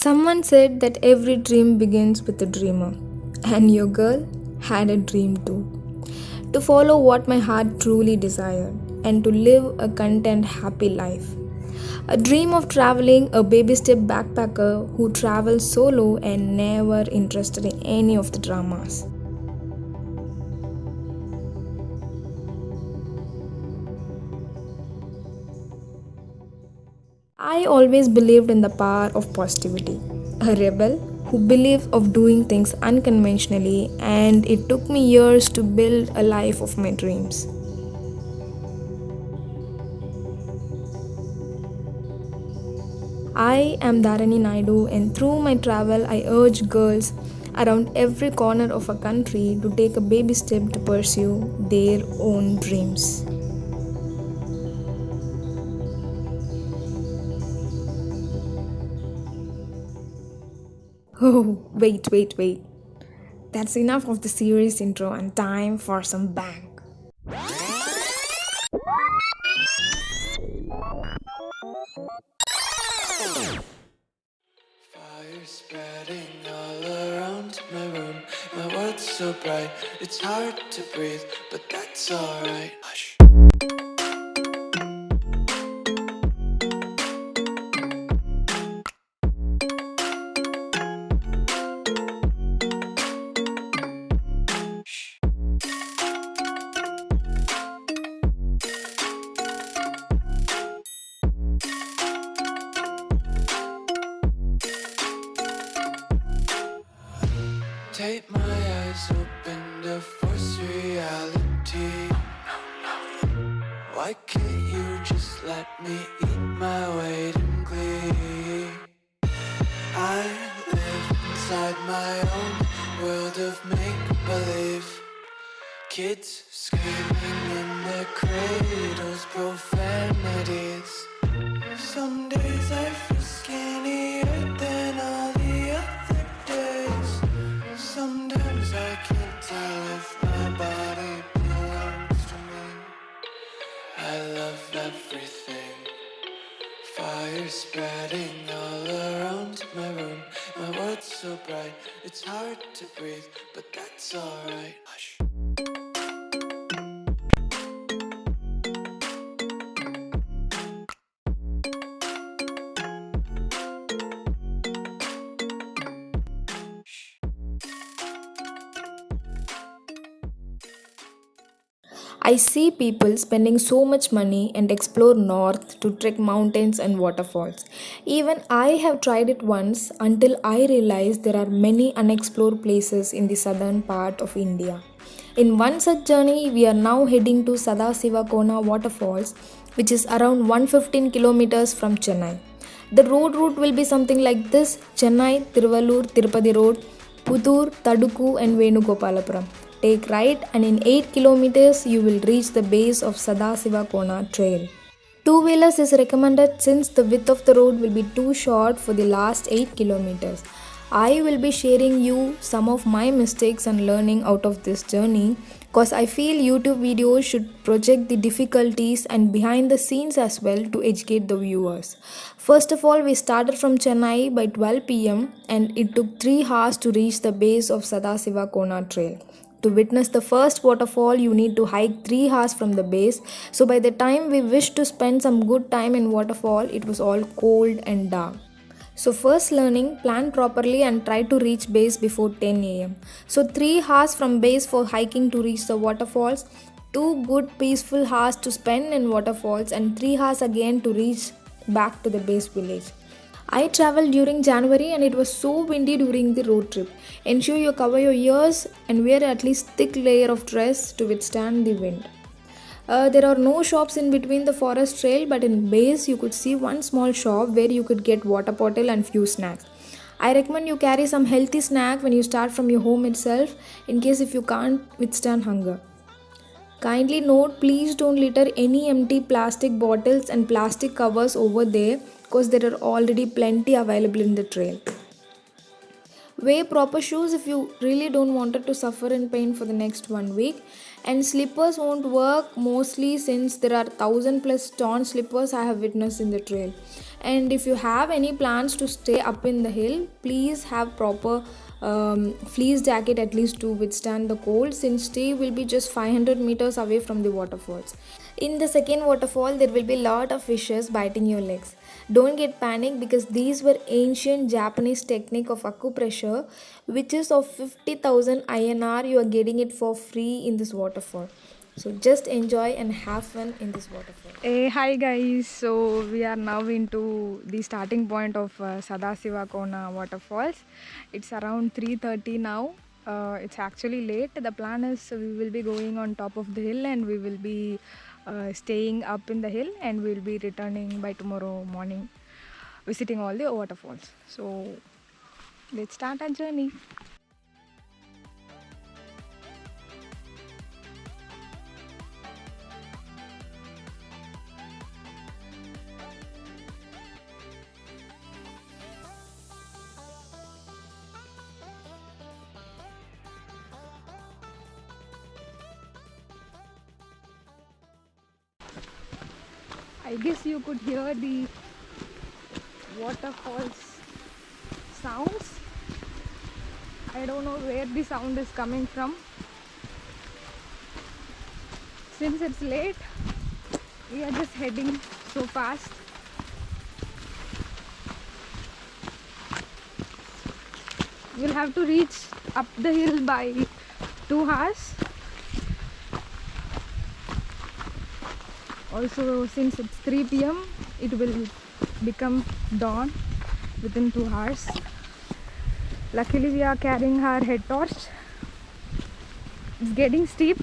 Someone said that every dream begins with a dreamer, and your girl had a dream too. To follow what my heart truly desired, and to live a content, happy life. A dream of traveling, a baby step backpacker who travels solo and never interested in any of the dramas. I always believed in the power of positivity. A rebel who believed of doing things unconventionally, and it took me years to build a life of my dreams. I am Dharani Naidu, and through my travel, I urge girls around every corner of a country to take a baby step to pursue their own dreams. Oh, wait. That's enough of the serious intro and time for some bang. Fire spreading all around my room. My world's so bright, it's hard to breathe, but that's alright. Hush. Take my eyes open to force reality. Why can't you just let me eat my weight in glee? I live inside my own world of make-believe. Kids screaming in their cradles, profanities. Some days I feel skinnier than all the other days. Sometimes I can't tell if my body belongs to me. I love everything. Fire spreading all around my room. My world's so bright, it's hard to breathe, but that's alright. Hush. I see people spending so much money and explore north to trek mountains and waterfalls. Even I have tried it once until I realized there are many unexplored places in the southern part of India. In one such journey, we are now heading to SADASIVAKONA Waterfalls, which is around 115 kilometers from Chennai. The road route will be something like this: Chennai, Tiruvallur, Tirupati Road, Puttur, Taduku, and Venugopalapuram. Take right, and in 8 kilometers, you will reach the base of SADASIVAKONA trail. Two wheelers is recommended since the width of the road will be too short for the last 8 kilometers. I will be sharing you some of my mistakes and learning out of this journey because I feel YouTube videos should project the difficulties and behind the scenes as well to educate the viewers. First of all, we started from Chennai by 12 pm and it took 3 hours to reach the base of SADASIVAKONA trail. To witness the first waterfall, you need to hike 3 hours from the base. So by the time we wished to spend some good time in waterfall, it was all cold and dark. So first learning, plan properly and try to reach base before 10 am. So 3 hours from base for hiking to reach the waterfalls, 2 good peaceful hours to spend in waterfalls, and 3 hours again to reach back to the base village. I traveled during January and it was so windy during the road trip. Ensure you cover your ears and wear at least thick layer of dress to withstand the wind. There are no shops in between the forest trail, but in base you could see one small shop where you could get water bottle and few snacks. I recommend you carry some healthy snack when you start from your home itself in case if you can't withstand hunger. Kindly note, please don't litter any empty plastic bottles and plastic covers over there because there are already plenty available in the trail. Wear proper shoes if you really don't want to suffer in pain for the next 1 week. And slippers won't work mostly since there are 1,000 plus torn slippers I have witnessed in the trail. And if you have any plans to stay up in the hill, please have proper fleece jacket at least to withstand the cold, since stay will be just 500 meters away from the waterfalls. In the second waterfall, there will be lot of fishes biting your legs. Don't get panic because these were ancient Japanese technique of acupressure, which is of 50,000 INR. You are getting it for free in this waterfall. So just enjoy and have fun in this waterfall. Hey, hi guys. So we are now into the starting point of SADASIVAKONA Waterfalls. It's around 3:30 now. It's actually late. The plan is we will be going on top of the hill and we will be staying up in the hill and we'll be returning by tomorrow morning, visiting all the waterfalls. So let's start our journey. I guess you could hear the waterfalls sounds. I don't know where the sound is coming from. Since it's late, we are just heading so fast. We'll have to reach up the hill by 2 hours. Also, since it's 3 p.m, it will become dawn within 2 hours. Luckily, we are carrying our head torch. It's getting steep.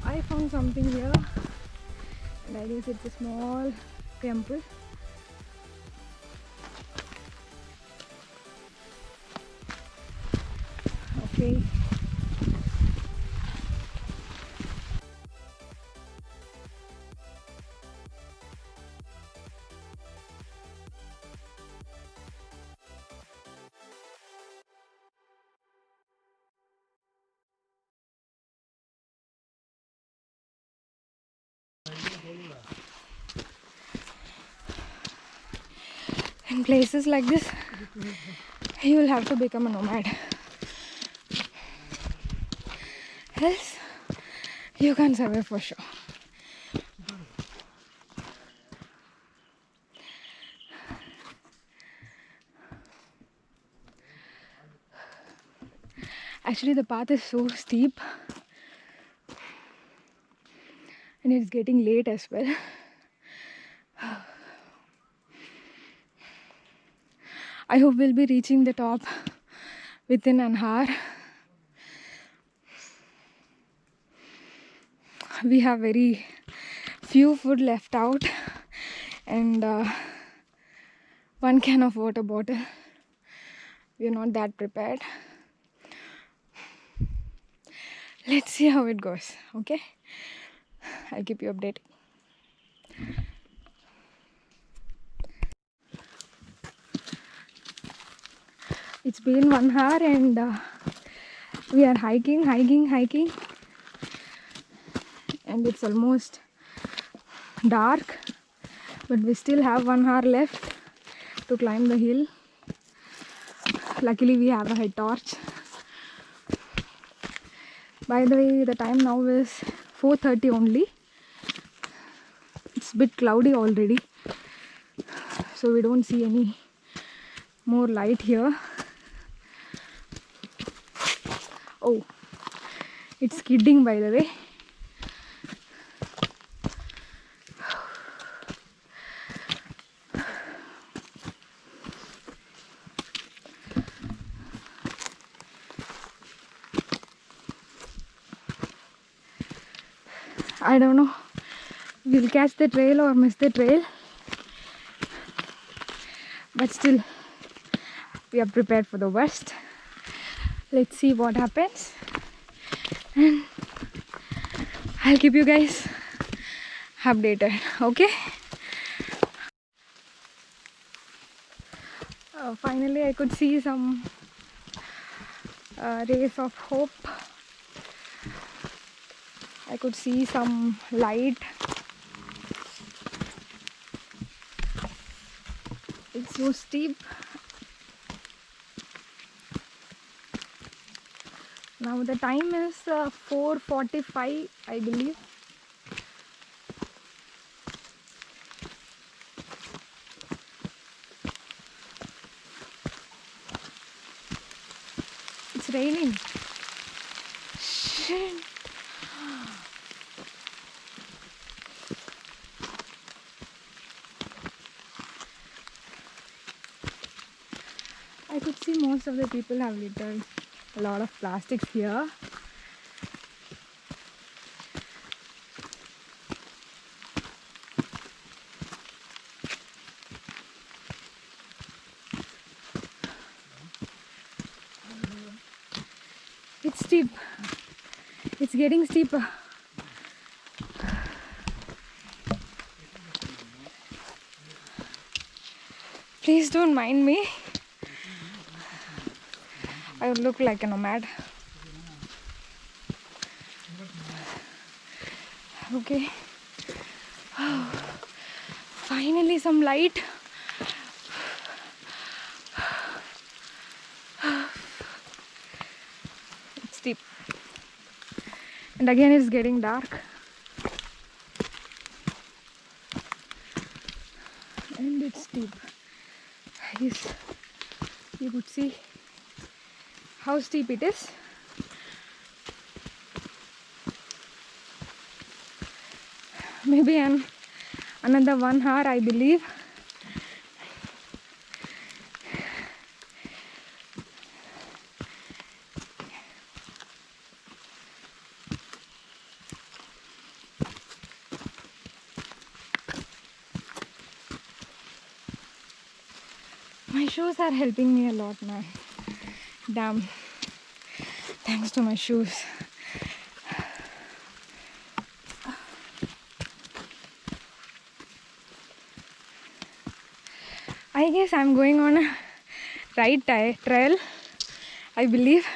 I found something here, and I guess it's a small temple. Okay. In places like this, you will have to become a nomad. Else, you can't survive for sure. Actually, the path is so steep and it's getting late as well. I hope we'll be reaching the top within an hour. We have very few food left out and 1 can of water bottle. We are not that prepared. Let's see how it goes, okay? I'll keep you updated. It's been 1 hour and we are hiking, and it's almost dark, but we still have 1 hour left to climb the hill. Luckily, we have a head torch. By the way, the time now is 4:30 only. It's a bit cloudy already, so we don't see any more light here. Oh, it's skidding, by the way. I don't know, we'll catch the trail or miss the trail, but still we are prepared for the worst. Let's see what happens. and I'll keep you guys updated. Okay. Finally, I could see some rays of hope. I could see some light. It's so steep. Now the time is 4:45, I believe. It's raining. Shit. I could see most of the people have littered a lot of plastics here. It's steep. It's getting steeper. Please don't mind me. I would look like a nomad. Okay. Finally some light. It's steep. And again it's getting dark. And it's steep. Yes. You could see how steep it is. Maybe another 1 hour, I believe. My shoes are helping me a lot now. Damn. Thanks to my shoes. I guess I'm going on a right trail, I believe.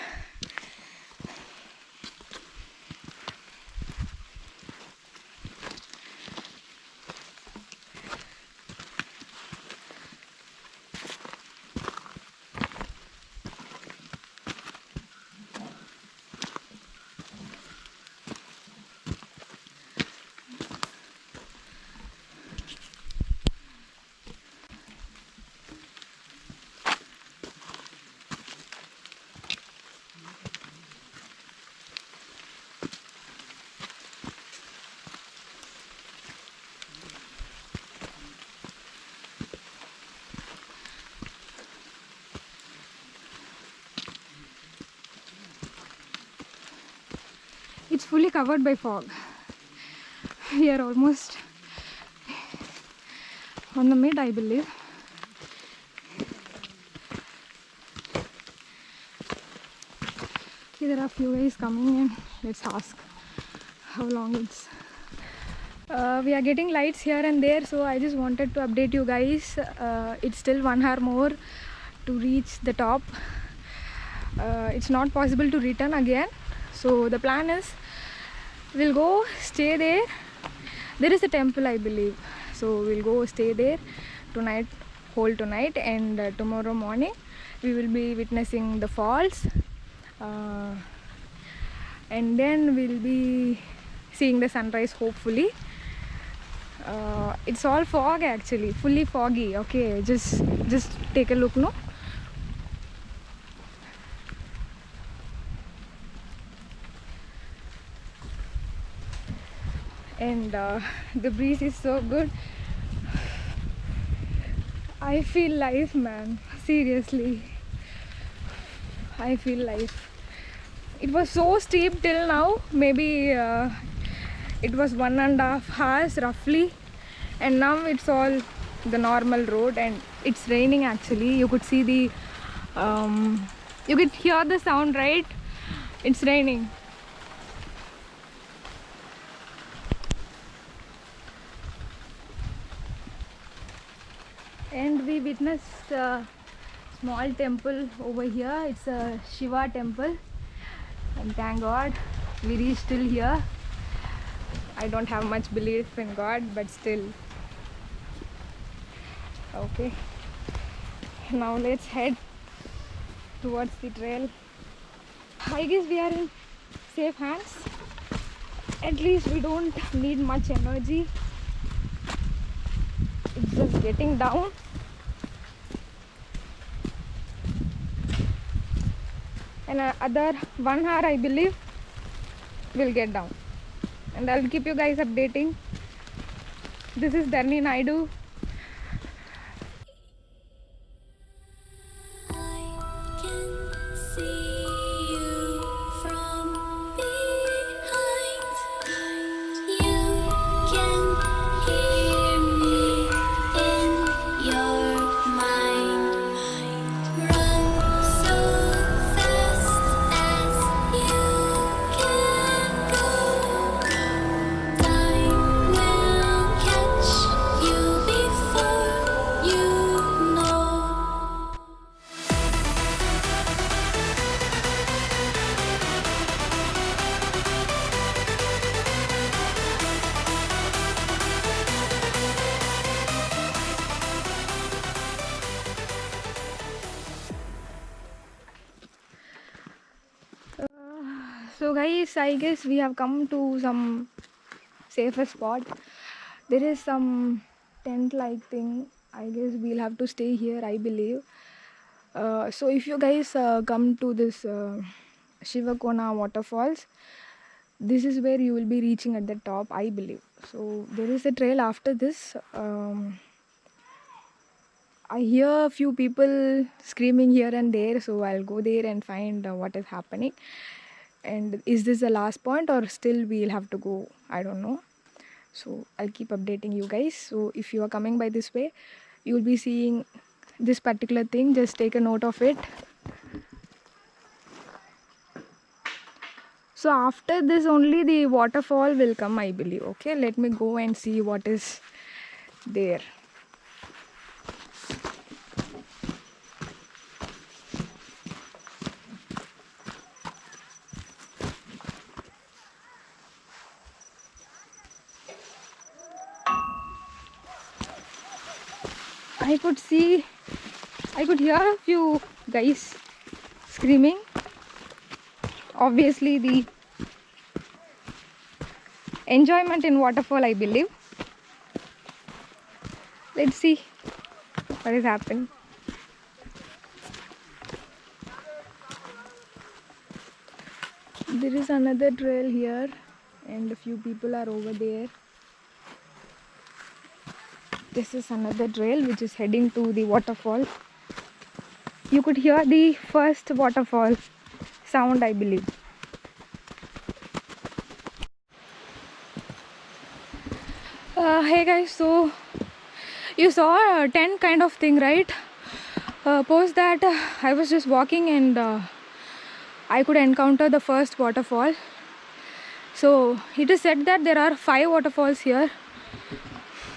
It's fully covered by fog. We are almost on the mid, I believe. Okay, there are a few guys coming in. Let's ask how long it's. We are getting lights here and there, so I just wanted to update you guys. It's still 1 hour more to reach the top. It's not possible to return again, so the plan is we'll go stay there. There is a temple, I believe, so we'll go stay there tonight, whole tonight, and tomorrow morning we will be witnessing the falls, and then we'll be seeing the sunrise, hopefully. It's all fog, actually, fully foggy. Okay, just take a look, no? And the breeze is so good. I feel life, man. Seriously, I feel life. It was so steep till now. Maybe it was 1.5 hours roughly, and now it's all the normal road, and it's raining. Actually, you could see the you could hear the sound, right? It's raining. and we witnessed a small temple over here. It's a Shiva temple, and thank God we reached till here. I don't have much belief in God, but still. Okay, now let's head towards the trail. I guess we are in safe hands. At least we don't need much energy. It's just getting down. And other 1 hour, I believe, we'll get down. And I'll keep you guys updating. This is Dharani Naidu. I can see you from behind. You can hear me in your mind. Run so fast as you can go. Time will catch you before you know. So guys, I guess we have come to some safer spot. There is some tent like thing. I guess we'll have to stay here, I believe. So if you guys come to this Shiva Kona waterfalls, this is where you will be reaching at the top, I believe. So there is a trail after this. I hear a few people screaming here and there, so I'll go there and find what is happening. And is this the last point or still we'll have to go? I don't know. So I'll keep updating you guys. So if you are coming by this way, you will be seeing this particular thing. Just take a note of it. So after this only the waterfall will come, I believe. Okay, let me go and see what is there. I could hear a few guys screaming. Obviously the enjoyment in waterfall, I believe. Let's see what is happening. There is another trail here and a few people are over there. This is another trail which is heading to the waterfall. You could hear the first waterfall sound, I believe. Hey guys, so you saw a tent kind of thing, right? Post that I was just walking and I could encounter the first waterfall. So it is said that there are 5 waterfalls here.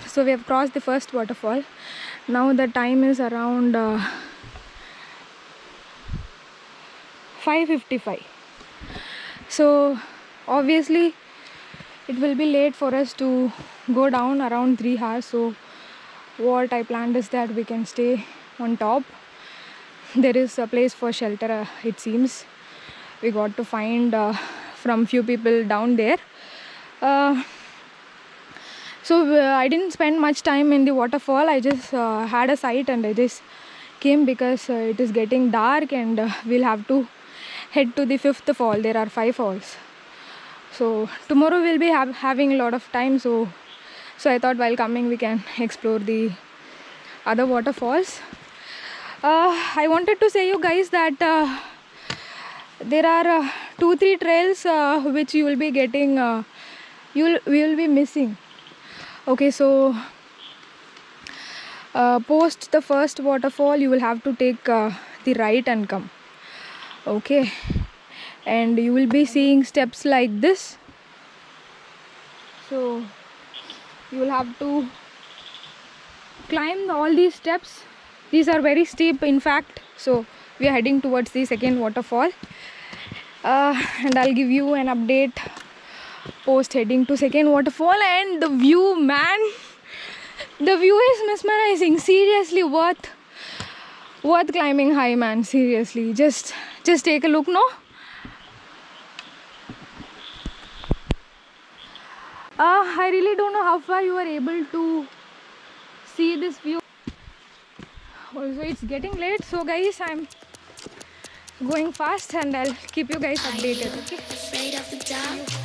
So we have crossed the first waterfall. Now the time is around 5:55. So obviously it will be late for us to go down around 3 hours. So what I planned is that we can stay on top. There is a place for shelter, it seems. We got to find from few people down there. So I didn't spend much time in the waterfall. I just had a sight and I just came because it is getting dark and we'll have to head to the 5th fall. There are 5 falls. So tomorrow we'll be having a lot of time. So I thought while coming we can explore the other waterfalls. I wanted to say you guys that there are 2-3 trails which you will be getting, we will be missing. Okay, so post the first waterfall you will have to take the right and come. Okay, and you will be seeing steps like this. So you will have to climb all these steps. These are very steep, in fact. So we are heading towards the second waterfall, and I'll give you an update post heading to second waterfall. And the view, man, the view is mesmerizing. Seriously, worth climbing high, man. Seriously, just take a look, no? I really don't know how far you are able to see this view. Also, it's getting late, so guys, I'm going fast and I'll keep you guys updated. Okay. Afraid of the dark.